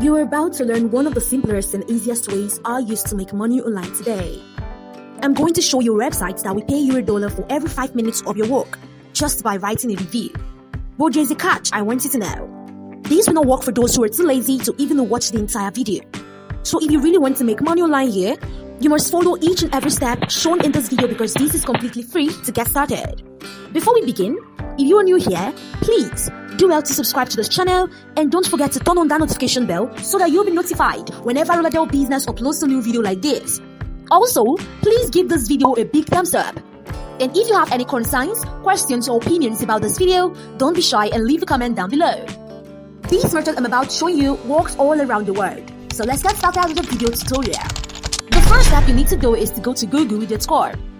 You are about to learn one of the simplest and easiest ways I use to make money online today. I'm going to show you websites that will pay you $1 for every 5 minutes of your work just by writing a review. But there's a catch I want you to know. This will not work for those who are too lazy to even watch the entire video. So if you really want to make money online here, you must follow each and every step shown in this video because this is completely free to get started. Before we begin, if you are new here, please do well to subscribe to this channel and don't forget to turn on that notification bell so that you'll be notified whenever Roladel Business uploads a new video like this. Also, please give this video a big thumbs up. And if you have any concerns, questions or opinions about this video, don't be shy and leave a comment down below. This method I'm about to show you works all around the world. So let's get started with the video tutorial. The first step you need to do is to go to google.com.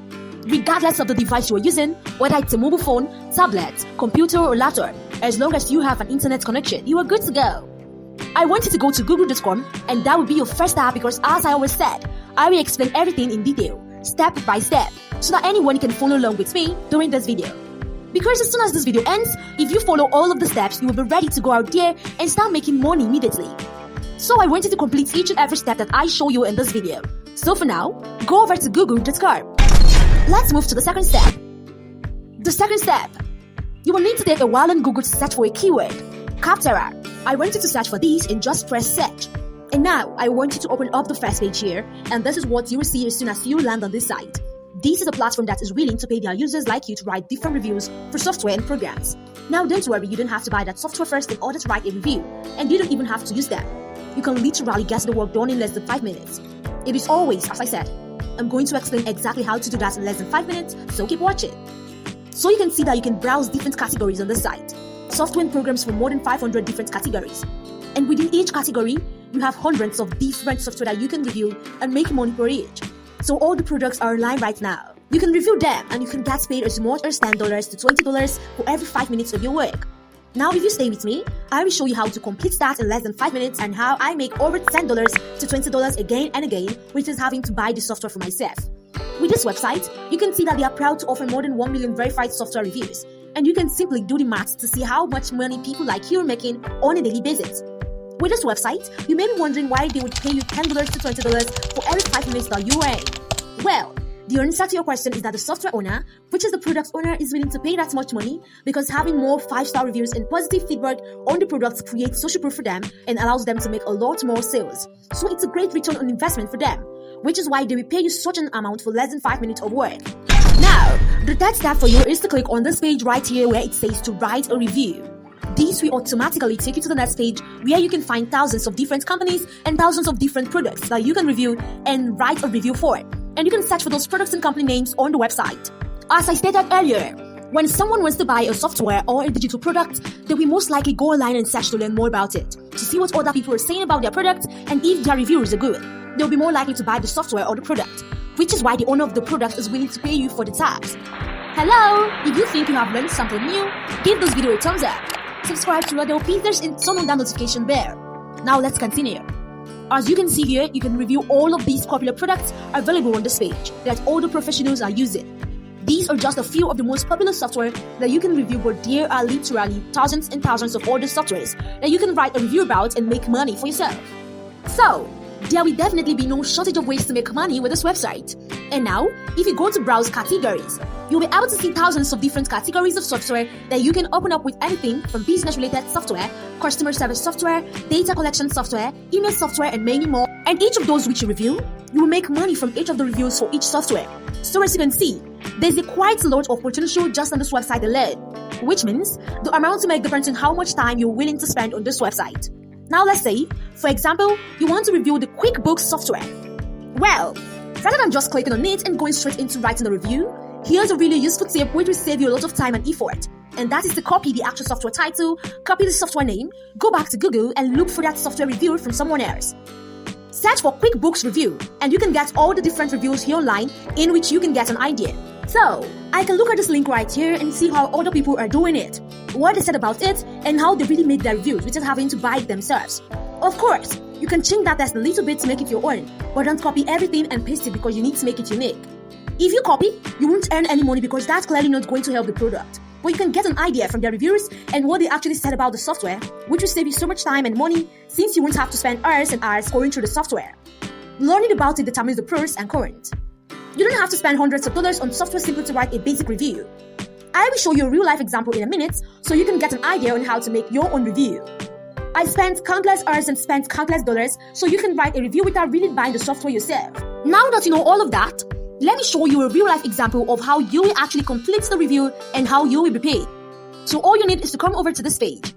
Regardless of the device you are using, whether it's a mobile phone, tablet, computer or laptop, as long as you have an internet connection, you are good to go. I want you to go to google.com and that will be your first step because as I always said, I will explain everything in detail, step by step, so that anyone can follow along with me during this video. Because as soon as this video ends, if you follow all of the steps, you will be ready to go out there and start making money immediately. So I want you to complete each and every step that I show you in this video. So for now, go over to google.com. Let's move to the second step. The second step. You will need to take a while on Google to search for a keyword. Captcha. I want you to search for this and just press search. And now, I want you to open up the first page here, and this is what you will see as soon as you land on this site. This is a platform that is willing to pay their users like you to write different reviews for software and programs. Now, don't worry, you don't have to buy that software first in order to write a review, and you don't even have to use them. You can literally get the work done in less than 5 minutes. It is always, as I said, I'm going to explain exactly how to do that in less than 5 minutes, so keep watching. So you can see that you can browse different categories on the site. Software and programs for more than 500 different categories. And within each category, you have hundreds of different software that you can review and make money for each. So all the products are online right now. You can review them and you can get paid as much as $10 to $20 for every 5 minutes of your work. Now if you stay with me, I will show you how to complete that in less than 5 minutes and how I make over $10 to $20 again and again without having to buy the software for myself. With this website, you can see that they are proud to offer more than 1 million verified software reviews. And you can simply do the math to see how much money people like you are making on a daily basis. With this website, you may be wondering why they would pay you $10 to $20 for every 5 minutes that you earn. Well, the answer to your question is that the software owner, which is the product owner, is willing to pay that much money because having more 5-star reviews and positive feedback on the products creates social proof for them and allows them to make a lot more sales. So it's a great return on investment for them, which is why they will pay you such an amount for less than 5 minutes of work. Now, the third step for you is to click on this page right here where it says to write a review. This will automatically take you to the next page where you can find thousands of different companies and thousands of different products that you can review and write a review for. And you can search for those products and company names on the website. As I stated earlier, when someone wants to buy a software or a digital product, they will most likely go online and search to learn more about it, to see what other people are saying about their product and if their reviews are good. They'll be more likely to buy the software or the product, which is why the owner of the product is willing to pay you for the tax. Hello! If you think you have learned something new, give this video a thumbs up. Subscribe to Roladel Business and turn on that notification bell. Now let's continue. As you can see here, you can review all of these popular products available on this page that all the professionals are using. These are just a few of the most popular software that you can review, but there are literally thousands and thousands of other softwares that you can write a review about and make money for yourself. So, there will definitely be no shortage of ways to make money with this website. And now, if you go to browse categories, you'll be able to see thousands of different categories of software that you can open up with anything from business-related software, customer service software, data collection software, email software, and many more. And each of those which you review, you will make money from each of the reviews for each software. So as you can see, there's quite a lot of potential just on this website alone, which means the amount to make depends on how much time you're willing to spend on this website. Now let's say, for example, you want to review the QuickBooks software. Well, rather than just clicking on it and going straight into writing a review, here's a really useful tip which will save you a lot of time and effort. And that is to copy the actual software title, copy the software name, go back to Google and look for that software review from someone else. Search for QuickBooks review and you can get all the different reviews here online in which you can get an idea. So, I can look at this link right here and see how other people are doing it, what they said about it, and how they really made their reviews without having to buy it themselves. Of course, you can change that text a little bit to make it your own, but don't copy everything and paste it because you need to make it unique. If you copy, you won't earn any money because that's clearly not going to help the product. but you can get an idea from their reviews and what they actually said about the software, which will save you so much time and money since you won't have to spend hours and hours going through the software. Learning about it determines the pros and cons. You don't have to spend hundreds of dollars on software simply to write a basic review. I will show you a real-life example in a minute so you can get an idea on how to make your own review. I spent countless hours and spent countless dollars so you can write a review without really buying the software yourself. Now that you know all of that, let me show you a real-life example of how you will actually complete the review and how you will be paid. So all you need is to come over to this page.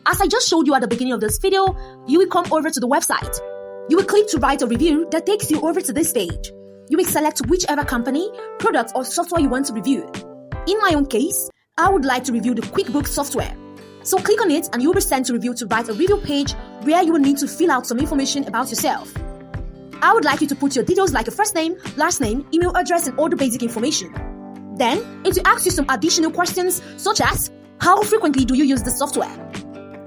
As I just showed you at the beginning of this video, you will come over to the website. You will click to write a review that takes you over to this page. You will select whichever company, product, or software you want to review. In my own case, I would like to review the QuickBooks software. So click on it and you will be sent to review to write a review page where you will need to fill out some information about yourself. I would like you to put your details like your first name, last name, email address, and all the basic information. Then, it will ask you some additional questions such as, how frequently do you use the software?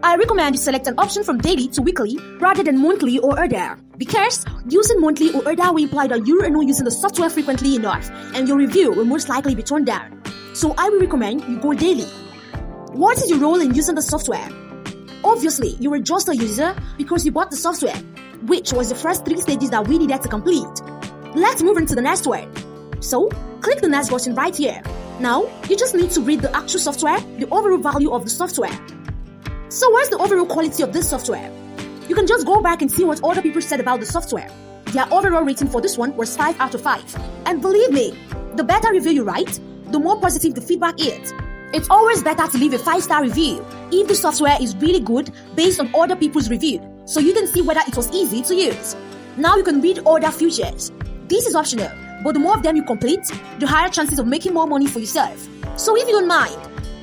I recommend you select an option from daily to weekly rather than monthly or other, because using monthly or other will imply that you are not using the software frequently enough and your review will most likely be turned down. So I will recommend you go daily. What is your role in using the software? Obviously, you were just a user because you bought the software, which was the first 3 stages that we needed to complete. Let's move on to the next one. So, click the next button right here. Now, you just need to read the actual software, the overall value of the software. So what's the overall quality of this software? You can just go back and see what other people said about the software. Their overall rating for this one was 5 out of 5. And believe me, the better review you write, the more positive the feedback is. It's always better to leave a 5-star review if the software is really good based on other people's review, so you can see whether it was easy to use. Now you can read other features. This is optional, but the more of them you complete, the higher chances of making more money for yourself. So if you don't mind,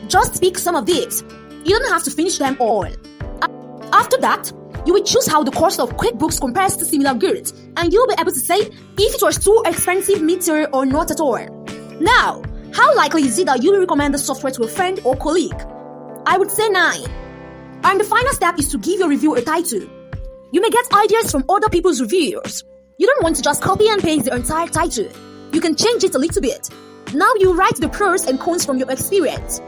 just pick some of these. You don't have to finish them all. After that, you will choose how the cost of QuickBooks compares to similar goods, and you'll be able to say if it was too expensive mid-tier or not at all. Now, how likely is it that you will recommend the software to a friend or colleague? I would say 9. And the final step is to give your review a title. You may get ideas from other people's reviews. You don't want to just copy and paste the entire title. You can change it a little bit. Now you write the pros and cons from your experience.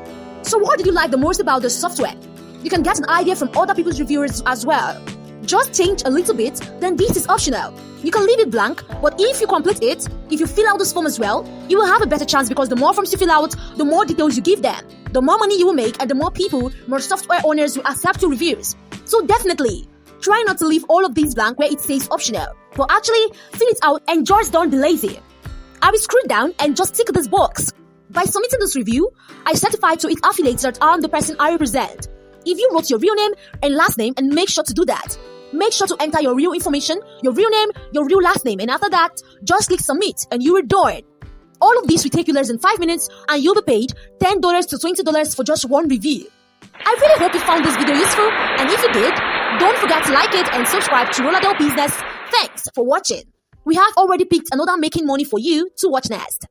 So what did you like the most about the software? You can get an idea from other people's reviews as well. Just change a little bit, then this is optional. You can leave it blank, but if you complete it, if you fill out this form as well, you will have a better chance because the more forms you fill out, the more details you give them, the more money you will make, and the more people, more software owners will accept your reviews. So definitely, try not to leave all of these blank where it says optional, but actually fill it out and just don't be lazy. I will scroll down and just tick this box. By submitting this review, I certify to its affiliates that I'm the person I represent. If you wrote your real name and last name, and make sure to do that. Make sure to enter your real information, your real name, your real last name, and after that, just click submit and you will do it. All of this will take you less than 5 minutes and you'll be paid $10 to $20 for just one review. I really hope you found this video useful, and if you did, don't forget to like it and subscribe to Roladel Business. Thanks for watching. We have already picked another making money for you to watch next.